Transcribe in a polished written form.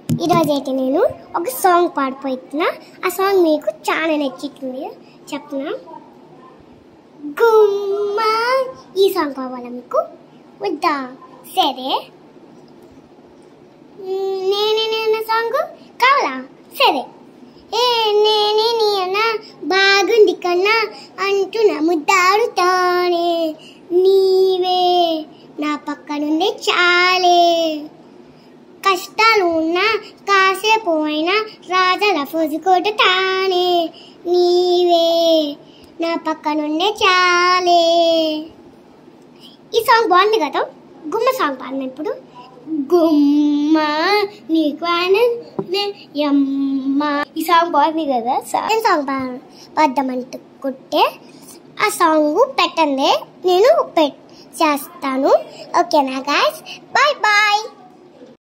ఈరోజు అయితే నేను ఒక సాంగ్ పాడిపోతున్నా. ఆ సాంగ్ మీకు చాలా నచ్చుతుంది చెప్తున్నా. గుమ్మా ఈ సాంగ్ కావాలా మీకు? వద్దా? సరే. నేనే సాంగ్ కావాలా? సరే. నేనే నీ అన్నా బాగుంది కన్నా అంటున్నా ముద్దాడుతానే, నీవే నా పక్కనుండే చాలే, కష్టాలు ఉన్నా కాసేపు అయినా రాజల ఫోజు కొట్టుతానే, నీవే నా పక్కనుండే చాలే. ఈ సాంగ్ బాగుంది కదా. గుమ్మ సాంగ్ పాడిన ఇప్పుడు. గుమ్మ నీకు యమ్మ. ఈ సాంగ్ బాగుంది కదా. సాంగ్ పాడదామనుకుంటే ఆ సాంగ్ పెట్టండి, నేను చేస్తాను. ఓకేనా గైస్? Bye bye.